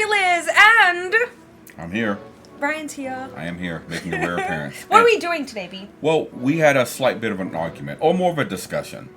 Liz, and I'm here. Brian's here. I am here, making a rare appearance. What are we doing today, B? Well, we had a slight bit of an argument, or more of a discussion.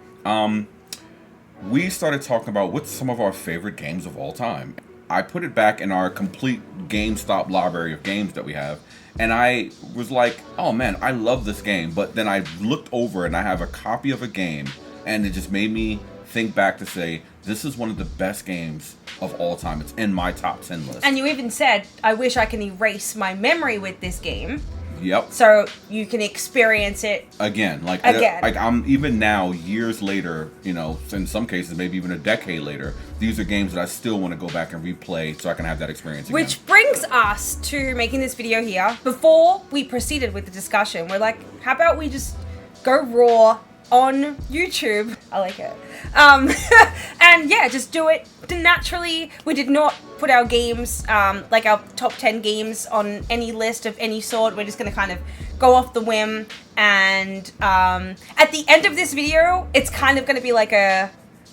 We started talking about what's some of our favorite games of all time. I put it back in our complete GameStop library of games that we have, and I was like, oh man, I love this game. But then I looked over and I have a copy of a game, and it just made me think back to say, this is one of the best games of all time. It's in my top 10 list. And you even said, I wish I can erase my memory with this game. Yep. So you can experience it again. Like I'm even now, years later, you know, in some cases, maybe even a decade later, these are games that I still want to go back and replay so I can have that experience again. Which brings us to making this video here. Before we proceeded with the discussion, we're like, how about we just go raw on YouTube? I like it. And yeah, just do it naturally. We did not put our games, like our top 10 games on any list of any sort. We're just going to kind of go off the whim. And at the end of this video, it's kind of going to be like a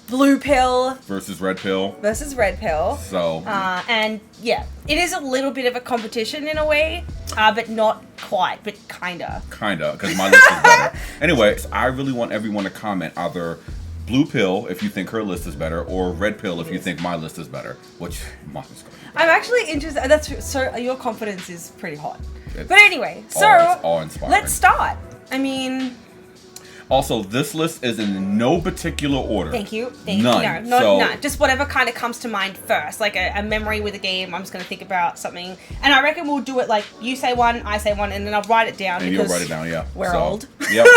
blue pill versus red pill. So, and yeah, it is a little bit of a competition in a way, but not quite, but kinda, because my list is better. Anyways, I really want everyone to comment either blue pill if you think her list is better, or red pill if you think my list is better. Which mine is going to be better. I'm actually interested. That's so. Your confidence is pretty hot. But anyway, it's awe-inspiring. Let's start. I mean. Also, this list is in no particular order. Thank you. None. No. Just whatever kind of comes to mind first. Like a memory with a game. I'm just going to think about something. And I reckon we'll do it like you say one, I say one, and then I'll write it down. And you'll write it down, yeah. We're old. Yep.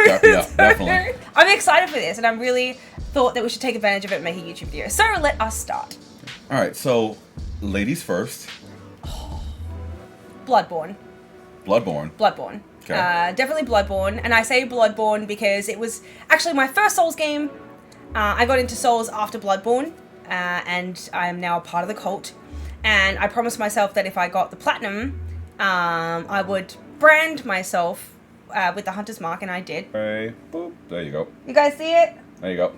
Yeah, definitely. I'm excited for this, and I really thought that we should take advantage of it and make a YouTube video. So let us start. All right, so ladies first. Bloodborne. Okay. Definitely Bloodborne, and I say Bloodborne because it was actually my first Souls game. I got into Souls after Bloodborne, and I am now a part of the cult. And I promised myself that if I got the platinum, I would brand myself with the Hunter's Mark, and I did. Hey, boop, there you go. You guys see it? There you go.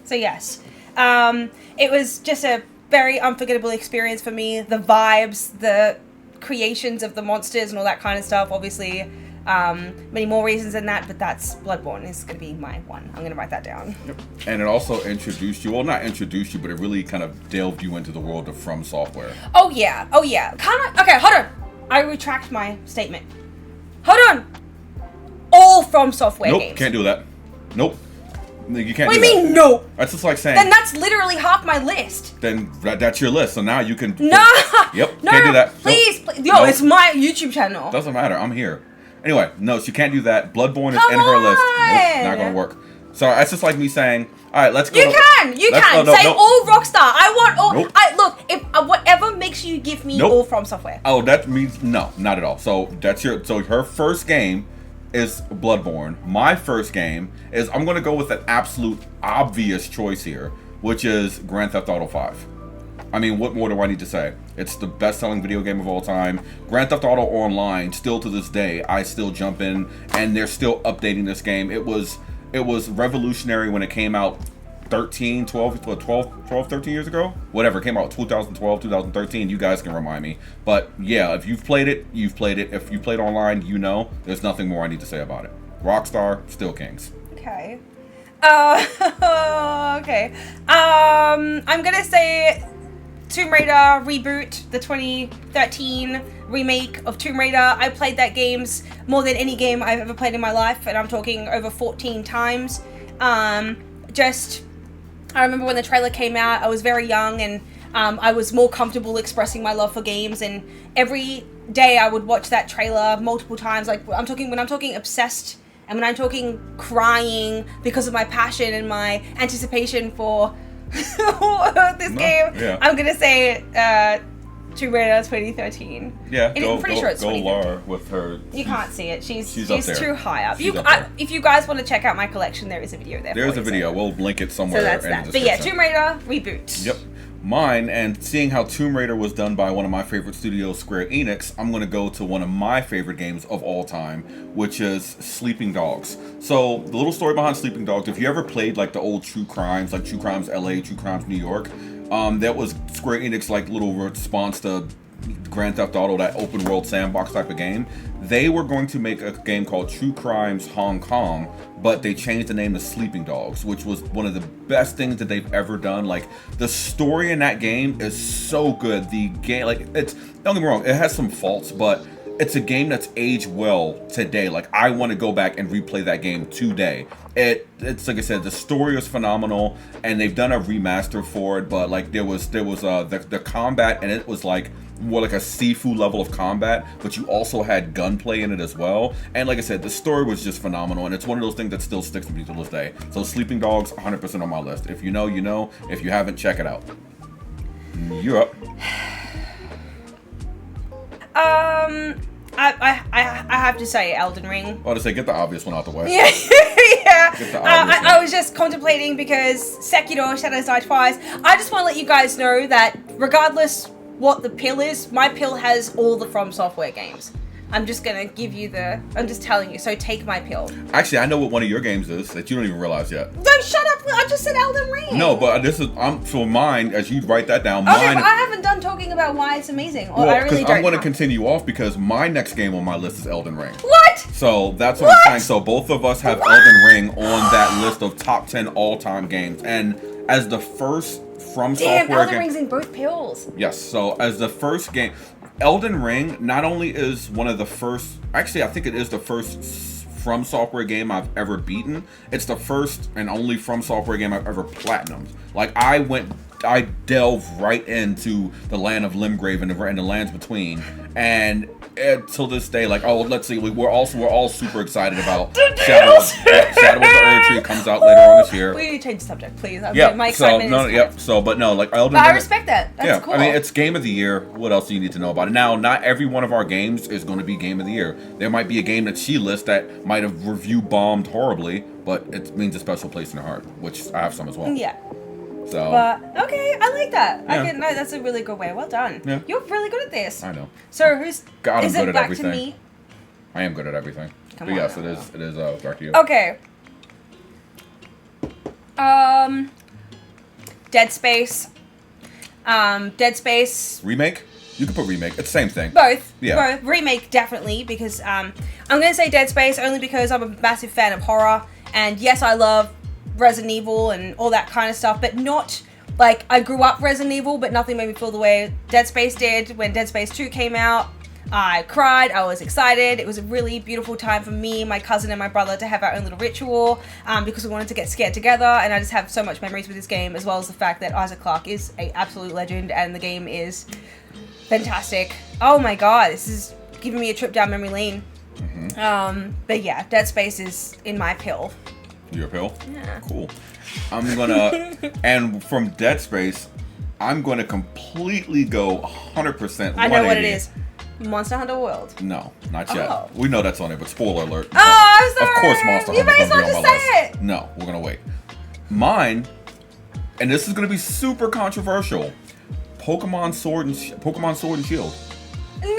So yes, it was just a very unforgettable experience for me. The vibes, the creations of the monsters and all that kind of stuff. Obviously, many more reasons than that, but that's Bloodborne is going to be my one. I'm going to write that down. Yep. And it also introduced you, well, not introduced you, but it really kind of delved you into the world of From Software. Oh yeah. Okay, hold on. I retract my statement. Hold on. All From Software games. Nope, can't do that. Nope. You can't What do do you that. mean, no? That's just like saying... Then that's literally half my list. Then that's your list, so now you can... No! Yep, no, can't do that. Please, nope. please. Yo, it's my YouTube channel. Doesn't matter, I'm here. Anyway, no, she can't do that. Bloodborne is in her list. Nope, not gonna work. So that's just like me saying, alright, let's go... You can! Say all Rockstar. I want all... Nope. Look, if whatever makes you give me all From Software. Oh, that means... No, not at all. So that's your... So her first game is Bloodborne. My first game is... I'm gonna go with an absolute obvious choice here, which is Grand Theft Auto 5. I mean, what more do I need to say? It's the best-selling video game of all time. Grand Theft Auto Online, still to this day, I still jump in, and they're still updating this game. It was revolutionary when it came out 13 years ago? Whatever, it came out 2012, 2013, you guys can remind me. But yeah, if you've played it, you've played it. If you played online, you know, there's nothing more I need to say about it. Rockstar, still kings. Okay. Okay. I'm gonna say Tomb Raider reboot, the 2013 remake of Tomb Raider. I played that games more than any game I've ever played in my life, and I'm talking over 14 times. I remember when the trailer came out, I was very young, and I was more comfortable expressing my love for games, and every day I would watch that trailer multiple times. Like when I'm talking obsessed, and when I'm talking crying because of my passion and my anticipation for this game. Yeah. I'm gonna say Tomb Raider 2013. Yeah, I'm pretty sure it's 2013. Laura with her. You can't see it. She's up there. Too high up. If you guys want to check out my collection, there is a video there. There's a video. We'll link it somewhere. So that's in that. The but yeah, Tomb Raider reboot. Yep. Mine, and seeing how Tomb Raider was done by one of my favorite studios, Square Enix, I'm going to go to one of my favorite games of all time, which is Sleeping Dogs. So, the little story behind Sleeping Dogs, if you ever played like the old True Crimes, like True Crimes LA, True Crimes New York, that was Square Enix like little response to Grand Theft Auto, that open world sandbox type of game. They were going to make a game called True Crimes Hong Kong, but they changed the name to Sleeping Dogs, which was one of the best things that they've ever done. Like, the story in that game is so good. The game, like, it's, don't get me wrong, it has some faults, but it's a game that's aged well today. Like, I want to go back and replay that game today. It's like I said, the story was phenomenal, and they've done a remaster for it. But like, there was the combat, and it was like more like a Sifu level of combat, but you also had gunplay in it as well. And like I said, the story was just phenomenal, and it's one of those things that still sticks with me to this day. So Sleeping Dogs, 100% on my list. If you know, you know. If you haven't, check it out. You're up. I have to say Elden Ring. Oh, to say, get the obvious one out the way. Yeah, yeah. Get the obvious one. I was just contemplating because Sekiro Shadows Die Twice. I just want to let you guys know that regardless what the pill is, my pill has all the From Software games. I'm just gonna give you I'm just telling you, so take my pill. Actually, I know what one of your games is that you don't even realize yet. Don't shut up, I just said Elden Ring. No, but this is, for mine, as you write that down, Okay, mine... but I haven't done talking about why it's amazing, or well, I really don't I'm going to know. continue off because my next game on my list is Elden Ring. What? So that's what I'm saying. So both of us have Elden Ring on that list of top 10 all-time games. And as the first From Damn, Software Elden game... Ring's in both pills. Yes, so as the first game... Elden Ring not only is one of the first... Actually, I think it is the first From Software game I've ever beaten. It's the first and only From Software game I've ever platinumed. Like, I delved right into the land of Limgrave and the lands between, and till this day, like, oh, let's see, we're all super excited about Shadow of the Erdtree comes out later on this year. We need to change the subject, please. Yeah, my so excitement is like Elden But I Ring. respect that. That's Yeah, cool. I mean, it's Game of the Year. What else do you need to know about it? Now, not every one of our games is going to be Game of the Year. There might be a game that she lists that might have review bombed horribly, but it means a special place in her heart, which I have some as well. Yeah. So. But okay, I like that. Yeah. No, that's a really good way. Well done. Yeah. You're really good at this. I know. So who's? God, I'm is good it at back everything. to me? I am good at everything. Come But on yes, now. it is back to you. Okay. Dead Space. Dead Space. Remake? You can put remake. It's the same thing. Both. Yeah. Both. Remake, definitely, because I'm going to say Dead Space only because I'm a massive fan of horror. And yes, I love Resident Evil and all that kind of stuff, but not, like, I grew up Resident Evil, but nothing made me feel the way Dead Space did when Dead Space 2 came out. I cried, I was excited. It was a really beautiful time for me, my cousin, and my brother to have our own little ritual because we wanted to get scared together, and I just have so much memories with this game, as well as the fact that Isaac Clarke is an absolute legend, and the game is fantastic. Oh my god, this is giving me a trip down memory lane. Mm-hmm. But yeah, Dead Space is in my pill. Your pill? Yeah. Cool. I'm gonna, and from Dead Space, I'm gonna completely go 100%. I know what it is. Monster Hunter World. No, not yet. Oh. We know that's on there, but spoiler alert. Oh, I'm sorry. Of course Monster You Hunter's may as gonna well be on just my say list. it. No, we're gonna wait. Mine, and this is gonna be super controversial. Pokemon Sword and Shield. No,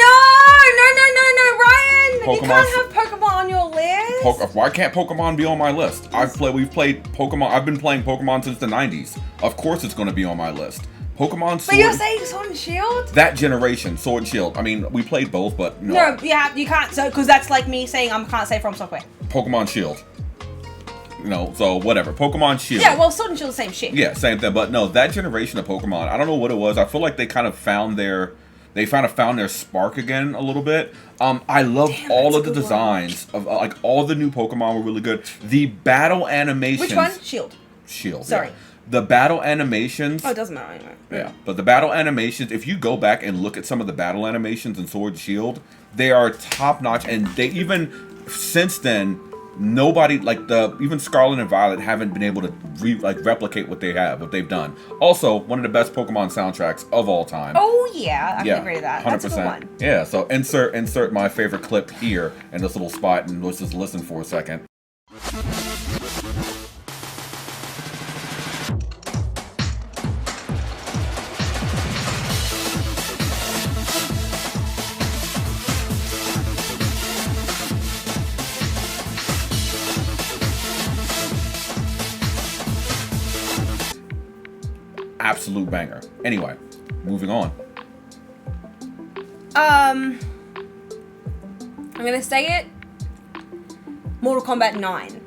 Ryan! You Pokemon- can't have Pokemon on your list. Why can't Pokemon be on my list? We've played Pokemon. I've been playing Pokemon since the 90s. Of course it's going to be on my list. Pokemon Sword. But you're saying Sword and Shield? That generation, Sword and Shield. I mean, we played both, but no. No, yeah, you can't. So, because that's like me saying I can't say From Software. Pokemon Shield. So whatever. Pokemon Shield. Yeah, well, Sword and Shield, the same shit. Yeah, same thing. But no, that generation of Pokemon, I don't know what it was. I feel like they kind of found their spark again a little bit. I love all that's of a the good designs of like all the new Pokemon were really good. The battle animations. Which one? Shield. Shield. Sorry. Yeah. The battle animations. Oh, it doesn't matter anyway. Yeah, but the battle animations, if you go back and look at some of the battle animations in Sword and Shield, they are top notch, and they even since then nobody even Scarlet and Violet haven't been able to replicate what they've done. Also, one of the best Pokemon soundtracks of all time. Oh yeah, I can agree to that. 100%. That's a good one. Yeah, so insert my favorite clip here in this little spot, and let's just listen for a second. absolute banger. Anyway, moving on. I'm gonna say it. Mortal Kombat 9.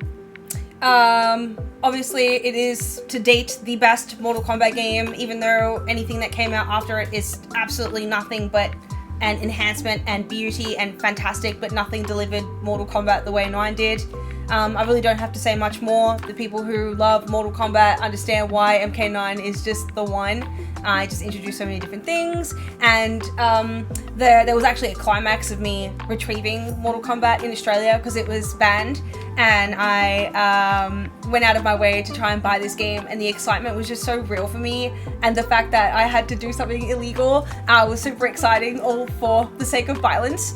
Obviously, it is to date the best Mortal Kombat game, even though anything that came out after it is absolutely nothing but an enhancement and beauty and fantastic, but nothing delivered Mortal Kombat the way 9 did. I really don't have to say much more. The people who love Mortal Kombat understand why MK9 is just the one. I just introduced so many different things, and there was actually a climax of me retrieving Mortal Kombat in Australia because it was banned, and I went out of my way to try and buy this game, and the excitement was just so real for me, and the fact that I had to do something illegal was super exciting, all for the sake of violence,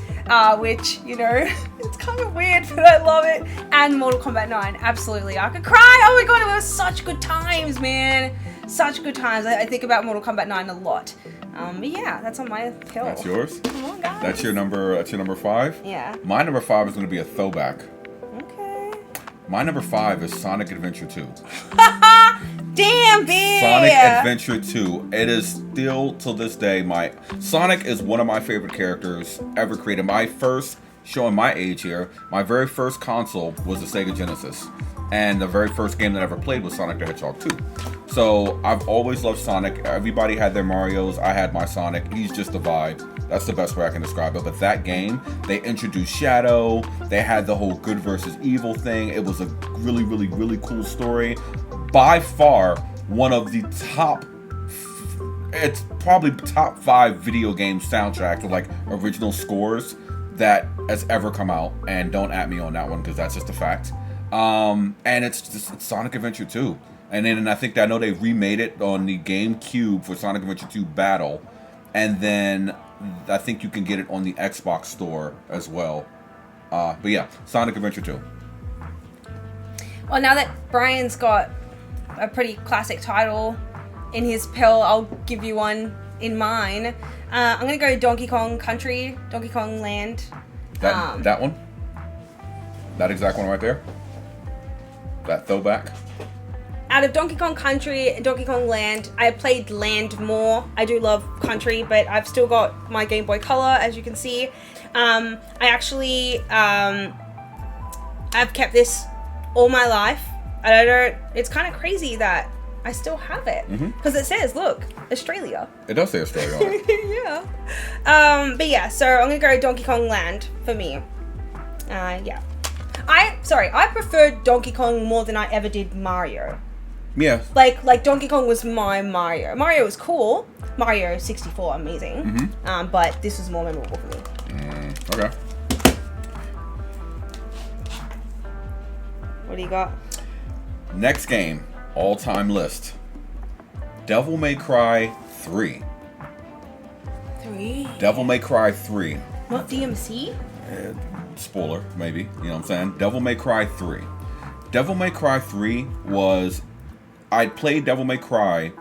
which, you know, it's kind of weird, but I love it. And Mortal Kombat 9, absolutely. I could cry. Oh my god, it was such good times, man. Such good times. I think about Mortal Kombat 9 a lot. But yeah, that's on my hill. That's yours? Come on, guys. That's your number 5? Yeah. My number 5 is going to be a throwback. Okay. My number 5 is Sonic Adventure 2. Damn, bitch! Sonic Adventure 2. It is still, to this day, Sonic is one of my favorite characters ever created. My first, showing my age here, my very first console was the Sega Genesis. And the very first game that I ever played was Sonic the Hedgehog 2. So I've always loved Sonic. Everybody had their Marios. I had my Sonic. He's just a vibe. That's the best way I can describe it. But that game, they introduced Shadow. They had the whole good versus evil thing. It was a really, really, really cool story. By far, one of the it's probably top 5 video game soundtracks with like original scores that has ever come out. And don't at me on that one because that's just a fact. And it's Sonic Adventure 2. And then I know they remade it on the GameCube for Sonic Adventure 2 Battle. And then I think you can get it on the Xbox store as well. But yeah, Sonic Adventure 2. Well, now that Brian's got a pretty classic title in his pill, I'll give you one in mine. I'm going to go Donkey Kong Country, Donkey Kong Land. That one? That exact one right there? That throwback? Out of Donkey Kong Country and Donkey Kong Land, I played Land more. I do love Country, but I've still got my Game Boy Color, as you can see. I actually, I've kept this all my life. I don't, it's kind of crazy that I still have it. Because it says, look, Australia. It does say Australia on it. Yeah. But yeah, so I'm going to go Donkey Kong Land for me. Yeah. I preferred Donkey Kong more than I ever did Mario. Yeah. Like Donkey Kong was my Mario. Mario was cool. Mario 64, amazing. But this was more memorable for me. Okay. What do you got? Next game, all-time list. Devil May Cry 3. 3? Devil May Cry 3. Not DMC? Spoiler, maybe. You know what I'm saying? Devil May Cry 3. Devil May Cry 3 was... I played Devil May Cry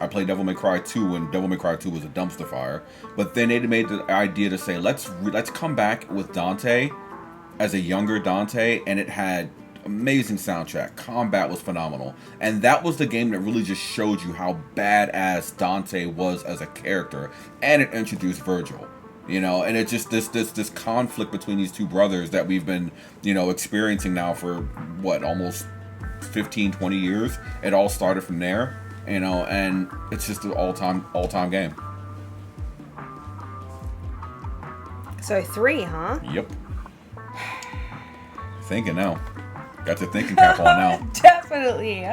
2 when Devil May Cry 2 was a dumpster fire. But then they made the idea to say, let's come back with Dante as a younger Dante, and it had amazing soundtrack. Combat was phenomenal. And that was the game that really just showed you how badass Dante was as a character. And it introduced Virgil. You know, and it's just this conflict between these two brothers that we've been, you know, experiencing now for, what, almost 15, 20 years. It all started from there, you know, and it's just an all-time game. So 3, huh? Yep. Thinking now. Got your thinking cap on now. Definitely.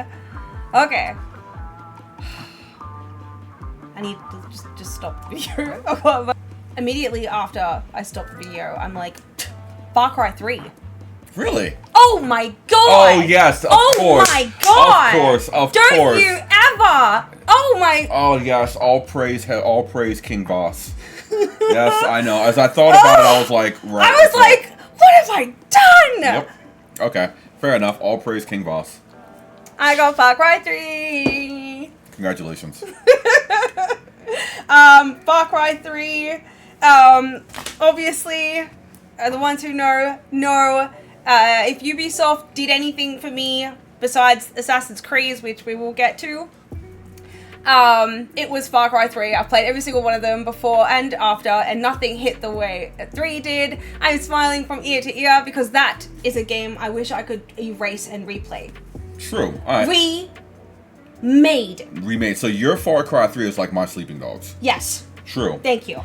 Okay. I need to just stop the video. Immediately after I stopped the video, I'm like, Far Cry 3. Really? Oh my god! Oh yes, of course. Oh my god! Of course, of Don't course. you ever! Oh my! Oh yes, all praise King Boss. Yes, I know. As I thought about it, I was like, right. I was like, what have I done? Yep. Okay, fair enough. All praise King Boss. I got Far Cry 3. Congratulations. Far Cry 3. Obviously, the ones who know, if Ubisoft did anything for me besides Assassin's Creed, which we will get to, It was Far Cry 3. I've played every single one of them before and after, and nothing hit the way 3 did. I'm smiling from ear to ear because that is a game I wish I could erase and replay. True. All right. Remade. So your Far Cry 3 is like my Sleeping Dogs. Yes. True. Thank you.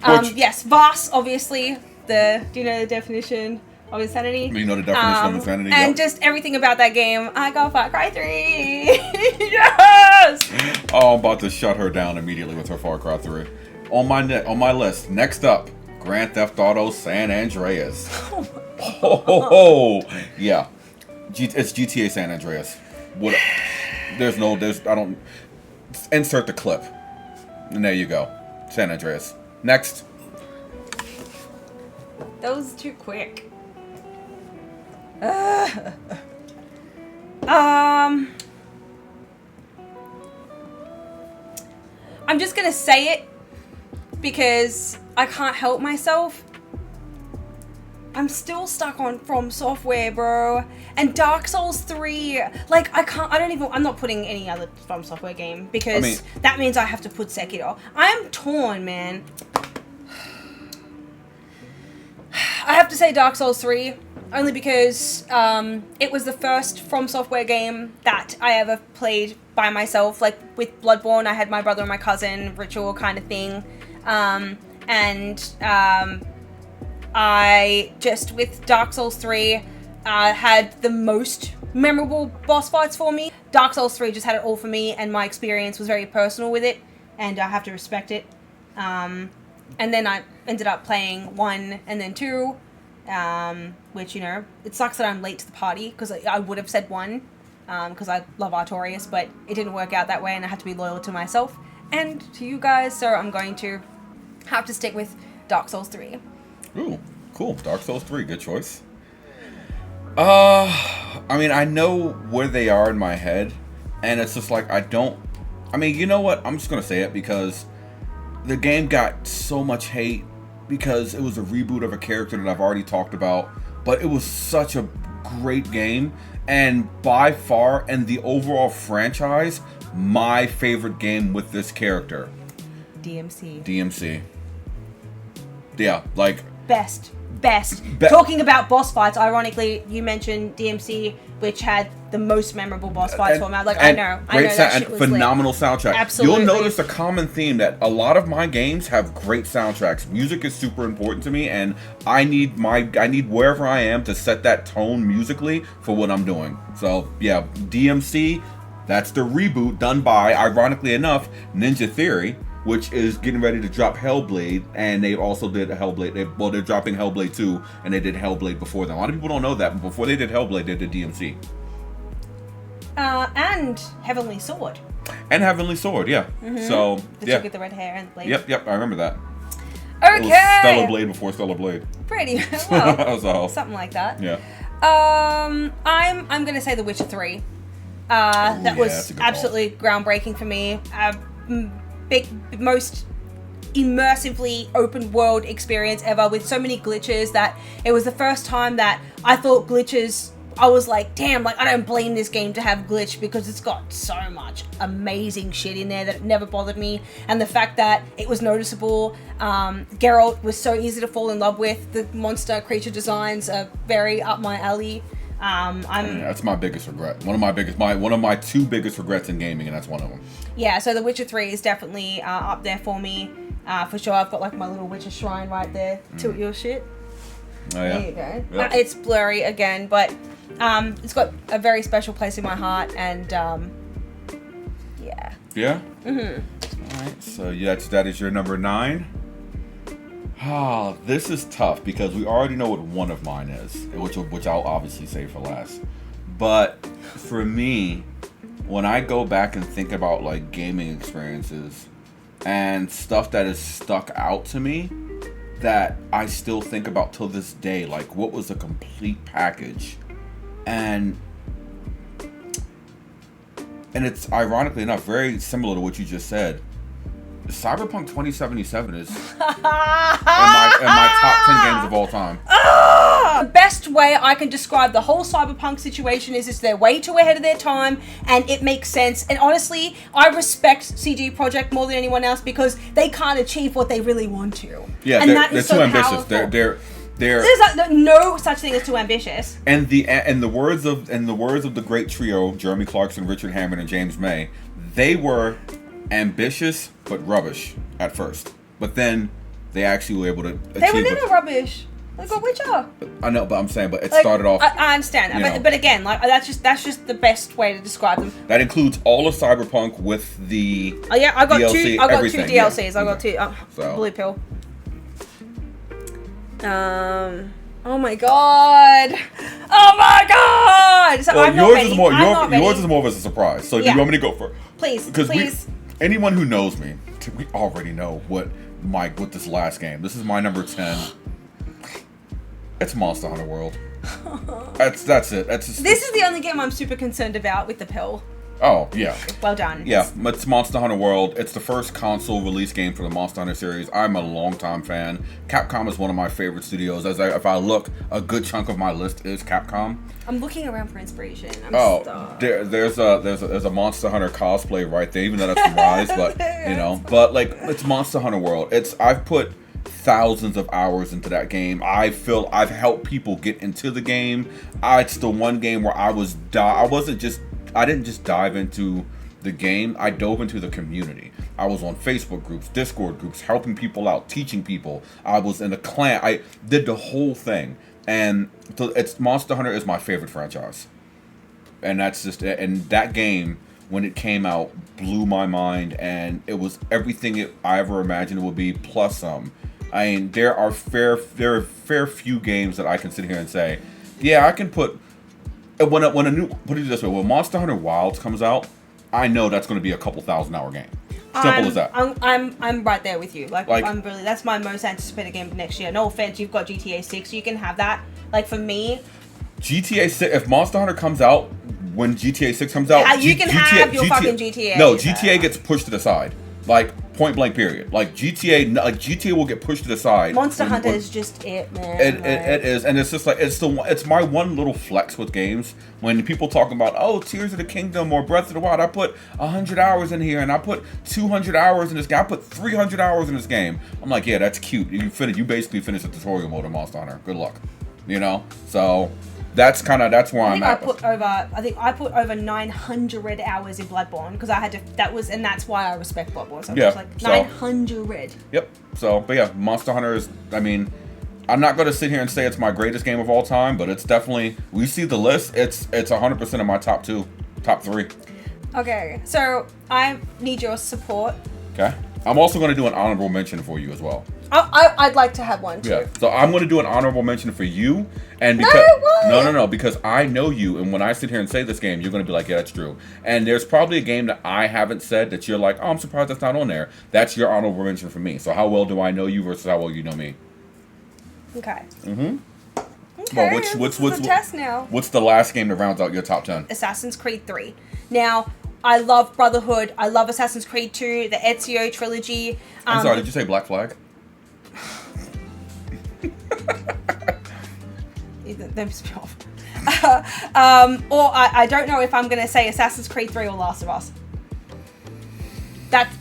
Which- Yes, Voss, obviously. Do you know the definition of insanity? You know the definition of insanity? And Yep. just everything about that game. I got Far Cry 3. Yes! Oh, I'm about to shut her down immediately with her Far Cry 3. On my list, next up, Grand Theft Auto San Andreas. Oh, yeah. It's GTA San Andreas. I don't... Insert the clip. And there you go. San Andreas. Next. That was too quick. I'm just gonna say it because I can't help myself. I'm still stuck on From Software, bro. And Dark Souls 3. Like, I'm not putting any other From Software game because that means I have to put Sekiro. I'm torn, man. I have to say Dark Souls 3, only because it was the first From Software game that I ever played by myself. Like, with Bloodborne, I had my brother and my cousin, ritual kind of thing. I just, with Dark Souls 3, had the most memorable boss fights for me. Dark Souls 3 just had it all for me, and my experience was very personal with it, and I have to respect it. And then I ended up playing 1 and then 2, which, you know, it sucks that I'm late to the party, because I would have said 1, because I love Artorias, but it didn't work out that way, and I had to be loyal to myself and to you guys, so I'm going to have to stick with Dark Souls 3. Ooh, cool. Dark Souls 3, good choice. I know where they are in my head, and it's just like, you know what? I'm just gonna say it because the game got so much hate because it was a reboot of a character that I've already talked about, but it was such a great game, and by far, in the overall franchise, my favorite game with this character. DMC. Yeah, like... Best. Talking about boss fights, ironically, you mentioned DMC, which had the most memorable boss fights for me. Like, I know that shit was phenomenal lit. soundtrack. Absolutely. You'll notice a common theme that a lot of my games have great soundtracks. Music is super important to me, and I need wherever I am to set that tone musically for what I'm doing. So yeah, DMC, that's the reboot done by, ironically enough, Ninja Theory, which is getting ready to drop Hellblade, and they also did a Hellblade. They're dropping Hellblade 2, and they did Hellblade before them. A lot of people don't know that, but before they did Hellblade, they did DMC. And Heavenly Sword. And Heavenly Sword, yeah. Mm-hmm. So, the chick with the red hair and the blade. Yep, I remember that. Okay. It was Stellar Blade before Stellar Blade. Pretty well. So, something like that. Yeah. I'm gonna say The Witcher 3. That was absolutely groundbreaking for me. Most immersively open world experience ever, with so many glitches that it was the first time that I thought glitches, I was like, damn, like, I don't blame this game to have glitch because it's got so much amazing shit in there that it never bothered me. And the fact that it was noticeable, Geralt was so easy to fall in love with, the monster creature designs are very up my alley. That's my biggest regret. One of my 2 biggest regrets in gaming, and that's one of them. Yeah, so The Witcher 3 is definitely up there for me. For sure, I've got like my little Witcher shrine right there. Tilt your shit. Oh, yeah. There you go. Yep. It's blurry again, but it's got a very special place in my heart, and yeah. Yeah? Mm-hmm. Alright, so that is your number 9. Oh, this is tough because we already know what one of mine is, which I'll obviously save for last. But for me, when I go back and think about like gaming experiences and stuff that is stuck out to me that I still think about till this day, like what was a complete package, and it's ironically enough very similar to what you just said. Cyberpunk 2077 is in my top 10 games of all time. The best way I can describe the whole Cyberpunk situation is they're way too ahead of their time, and it makes sense. And honestly, I respect CG Projekt more than anyone else because they can't achieve what they really want to. Yeah, and they're too ambitious. They're There's no such thing as too ambitious. And the words of the great trio, Jeremy Clarkson, Richard Hammond, and James May, they were ambitious but rubbish at first. But then they actually were able to achieve. They were never rubbish. They got Witcher. I know, but I'm saying, but it started off. I understand that, but again, like that's just the best way to describe them. That includes all of Cyberpunk with the. Oh yeah, I got DLC, two. I got everything. two DLCs. Yeah. I got two. So. Blue pill. Oh my god. Oh my god. So Well, I'm not ready. Yours is more of a surprise. So do you want me to go first? Please, Because please. anyone who knows me, we already know what this last game. This is my number 10. It's Monster Hunter World. That's it. This is the only game I'm super concerned about with the pill. Oh, yeah. Well done. Yeah, it's Monster Hunter World. It's the first console release game for the Monster Hunter series. I'm a longtime fan. Capcom is one of my favorite studios. If I look, a good chunk of my list is Capcom. I'm looking around for inspiration. There's a Monster Hunter cosplay right there, even though that's from Rise, but but like it's Monster Hunter World. I've put thousands of hours into that game. I feel I've helped people get into the game. It's the one game where I didn't just dive into the game. I dove into the community. I was on Facebook groups, Discord groups, helping people out, teaching people. I was in a clan. I did the whole thing. And it's Monster Hunter is my favorite franchise. And that's just it. And that game, when it came out, blew my mind, and it was everything I ever imagined it would be, plus some. I mean, there are fair few games that I can sit here and say, yeah, I can put put it this way, when Monster Hunter Wilds comes out, I know that's going to be a couple 1,000-hour game. Simple as that. I'm right there with you. Like that's my most anticipated game for next year. No offense, you've got GTA 6, you can have that. Like for me, GTA 6, if Monster Hunter comes out when GTA 6 comes out, you can have your fucking GTA. No, GTA gets pushed to the side. Like point blank period. Like GTA will get pushed to the side. Monster Hunter is just it, man. It is, and it's just like it's my one little flex with games. When people talk about Tears of the Kingdom or Breath of the Wild, I put 100 hours in here, and I put 200 hours in this game. I put 300 hours in this game. I'm like, yeah, that's cute. You basically finish the tutorial mode of Monster Hunter. Good luck. So. That's where I'm at. I think I put over 900 hours in Bloodborne because I had to. And that's why I respect Bloodborne. So yeah, like 900. Yep. So, but yeah, Monster Hunter is. I mean, I'm not going to sit here and say it's my greatest game of all time, but it's definitely. We see the list. It's 100% of my top 3. Okay, so I need your support. Okay. I'm also going to do an honorable mention for you as well. I'd like to have one too. Yeah. So I'm going to do an honorable mention for you, and because I know you, and when I sit here and say this game, you're going to be like, yeah, that's true. And there's probably a game that I haven't said that you're like, oh, I'm surprised that's not on there. That's your honorable mention for me. So how well do I know you versus how well you know me? Okay. Mm-hmm. Okay. Well, what's the test now? What's the last game that rounds out your top 10? Assassin's Creed 3. Now, I love Brotherhood. I love Assassin's Creed 2, the Ezio trilogy. I'm sorry, did you say Black Flag? Them spin off. Or I don't know if I'm going to say Assassin's Creed 3 or Last of Us.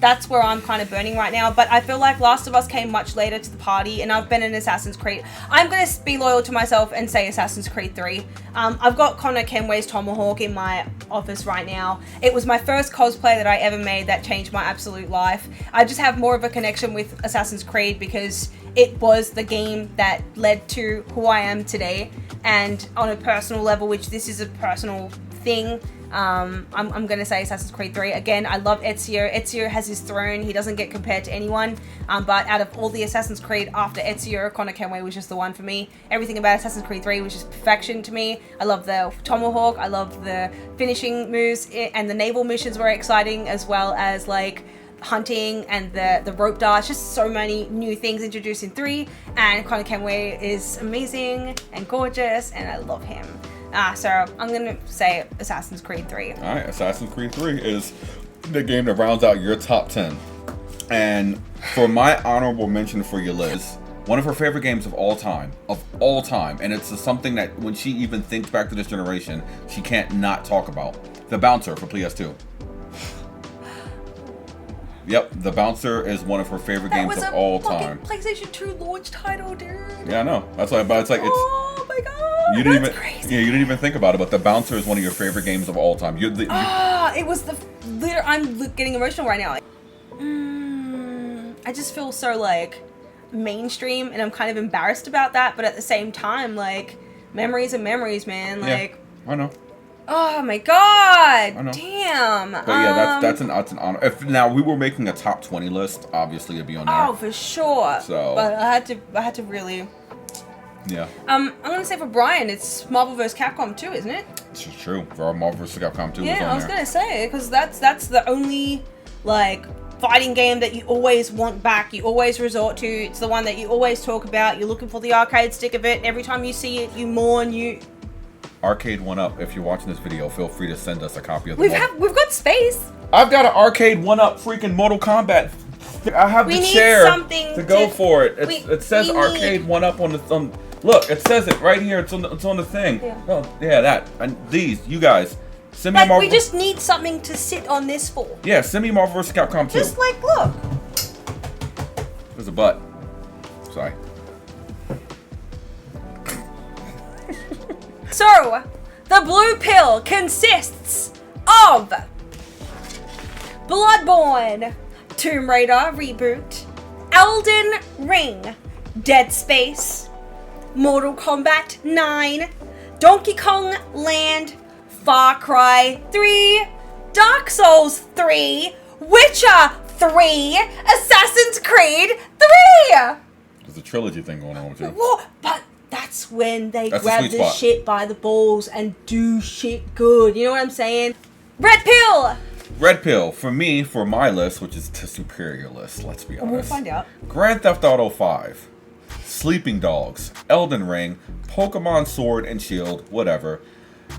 That's where I'm kind of burning right now, but I feel like Last of Us came much later to the party, and I've been in Assassin's Creed. I'm going to be loyal to myself and say Assassin's Creed 3. I've got Connor Kenway's Tomahawk in my office right now. It was my first cosplay that I ever made that changed my absolute life. I just have more of a connection with Assassin's Creed because it was the game that led to who I am today, and on a personal level, which this is a personal thing, I'm going to say Assassin's Creed 3. Again, I love Ezio. Ezio has his throne. He doesn't get compared to anyone. But out of all the Assassin's Creed after Ezio, Connor Kenway was just the one for me. Everything about Assassin's Creed 3 was just perfection to me. I love the Tomahawk. I love the finishing moves, and the naval missions were exciting, as well as like hunting and the rope dart. Just so many new things introduced in 3. And Connor Kenway is amazing and gorgeous, and I love him. So I'm going to say Assassin's Creed 3. Alright, Assassin's Creed 3 is the game that rounds out your top 10. And for my honorable mention for your list One of her favorite games of all time. And it's something that when she even thinks back to this generation, she can't not talk about. The Bouncer for PS2. Yep, The Bouncer is one of her favorite games of all time. PlayStation 2 launch title, dude. Yeah, I know. That's why, but it's like, oh my god, you didn't that's even, crazy. yeah, you didn't even think about it, but The Bouncer is one of your favorite games of all time. It was the I'm getting emotional right now. I just feel so like mainstream, and I'm kind of embarrassed about that, but at the same time, like, memories are memories, man. Like, yeah, I know. Oh my god! I know. Damn. But yeah, that's an honor. If now we were making a top 20 list, obviously it'd be on there. Oh, for sure. So, but I had to really. Yeah. I'm gonna say for Brian, it's Marvel vs. Capcom 2, isn't it? This is true. For our Marvel vs. Capcom 2 is on Yeah, I was there. gonna say, because that's the only like fighting game that you always want back, you always resort to. It's the one that you always talk about. You're looking for the arcade stick of it. Every time you see it, you mourn. Arcade 1UP. If you're watching this video, feel free to send us a copy of the. We've got space. I've got an Arcade 1UP freaking Mortal Kombat. I have the chair to go for it. It says Arcade 1UP on the look. It says it right here. It's on the thing. Yeah. Oh yeah, that and these you guys. Send me Like, Marvel. we just need something to sit on this for. Yeah, send me Marvel vs. Capcom 2. Just like, look. There's a butt. Sorry. So, the blue pill consists of Bloodborne, Tomb Raider Reboot, Elden Ring, Dead Space, Mortal Kombat 9, Donkey Kong Land, Far Cry 3, Dark Souls 3, Witcher 3, Assassin's Creed 3! There's a trilogy thing going on with you. What? But that's when they That's the grab sweet the spot. shit by the balls and do shit good. You know what I'm saying? Red pill! Red pill for me, for my list, which is the superior list. Let's be honest. We'll find out. Grand Theft Auto 5, Sleeping Dogs, Elden Ring, Pokemon Sword and Shield, whatever,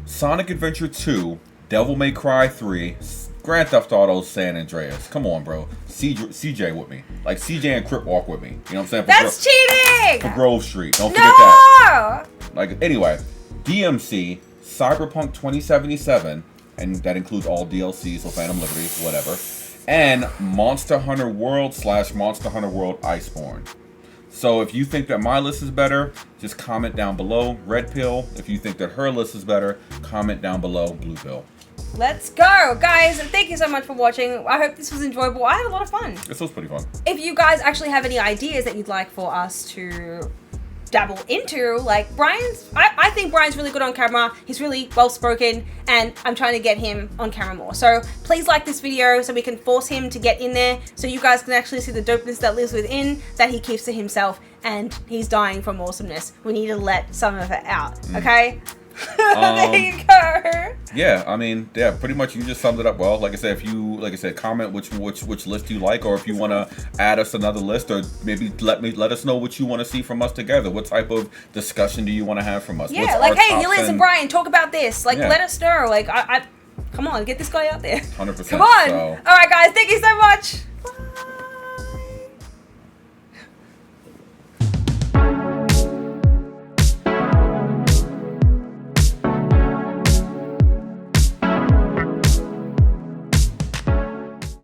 Sonic Adventure 2, Devil May Cry 3, Grand Theft Auto San Andreas. Come on, bro. CJ with me. Like, CJ and Crip walk with me. You know what I'm saying? That's cheating! For Grove Street. Don't forget that. No! Like, anyway, DMC, Cyberpunk 2077, and that includes all DLC, so Phantom Liberty, whatever, and Monster Hunter World / Monster Hunter World Iceborne. So if you think that my list is better, just comment down below, red pill. If you think that her list is better, comment down below, blue pill. Let's go! Guys, thank you so much for watching. I hope this was enjoyable. I had a lot of fun. This was pretty fun. If you guys actually have any ideas that you'd like for us to dabble into, like I think Brian's really good on camera. He's really well spoken, and I'm trying to get him on camera more. So please like this video so we can force him to get in there, so you guys can actually see the dopeness that lives within, that he keeps to himself, and he's dying from awesomeness. We need to let some of it out, okay? There you go. Yeah, I mean, yeah, pretty much you just summed it up well. Like I said, comment which list you like, or if you want to add us another list, or maybe let us know what you want to see from us together. What type of discussion do you want to have from us? Yeah, like, hey, Ulysses and Brian, talk about this. Like, Yeah. let us know. Like, I come on, get this guy out there. 100%. Come on. So. All right, guys, thank you so much.